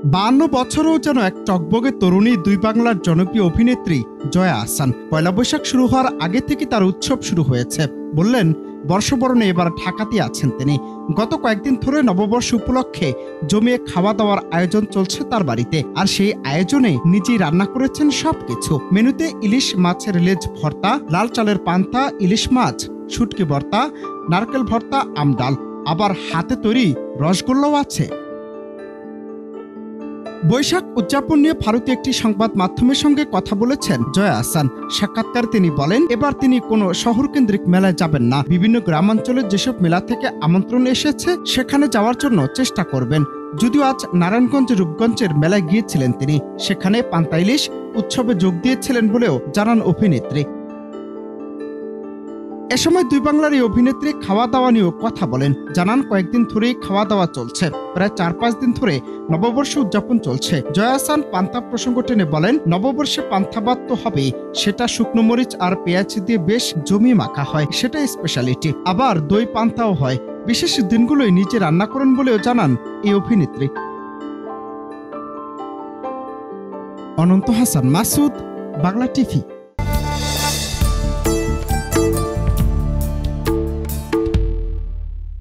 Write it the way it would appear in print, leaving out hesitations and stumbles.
52 বছরও যেন এক টকবগে তরুণী দুই বাংলার জনপ্রিয় অভিনেত্রী জয়া আহসান। পয়লা বৈশাখ শুরু হওয়ার আগে থেকে তার উৎসব শুরু হয়েছে। বললেন বর্ষবরণে এবার ঢাকাতে আছেন তিনি। গত কয়েকদিন ধরে নববর্ষ উপলক্ষে জমিয়ে খাওয়া দাওয়ার আয়োজন চলছে তার বাড়িতে। আর সেই আয়োজনে নিজেই রান্না করেছেন সবকিছু। মেনুতে ইলিশ মাছের লেজ ভর্তা, লাল চালের পান্তা, ইলিশ মাছ, শুটকি ভর্তা, নারকেল ভর্তা, আমডাল, আবার হাতে তৈরি রসগোল্লাও আছে। বৈশাখ উদযাপন নিয়ে ভারতীয় একটি সংবাদ মাধ্যমের সঙ্গে কথা বলেছেন জয়া আহসান। সাক্ষাৎকার তিনি বলেন, এবার তিনি কোনো শহরকেন্দ্রিক মেলায় যাবেন না। বিভিন্ন গ্রামাঞ্চলের যেসব মেলা থেকে আমন্ত্রণ এসেছে সেখানে যাওয়ার জন্য চেষ্টা করবেন। যদিও আজ নারায়ণগঞ্জ রূপগঞ্জের মেলায় গিয়েছিলেন তিনি, সেখানে পান্তা ইলিশ উৎসবে যোগ দিয়েছিলেন বলেও জানান অভিনেত্রী। এ সময় দুই বাংলার এই অভিনেত্রী খাওয়া দাওয়া নিয়েও কথা বলেন। জানান কয়েকদিন ধরেই খাওয়া দাওয়া চলছে, প্রায় 4-5 দিন ধরে নববর্ষ উদযাপন চলছে। জয়া আহসান পান্তা প্রসঙ্গ টেনে বলেন, নববর্ষে পান্তা ভাত তো হবেই, সেটা শুকনো মরিচ আর পেঁয়াজ দিয়ে বেশ জমিয়ে মাখা হয়, সেটাই স্পেশালিটি। আবার দই পান্তাও হয়। বিশেষ দিনগুলোই নিজে রান্না করেন বলেও জানান এই অভিনেত্রী। অনন্ত হাসান মাসুদ, বাংলা টিভি।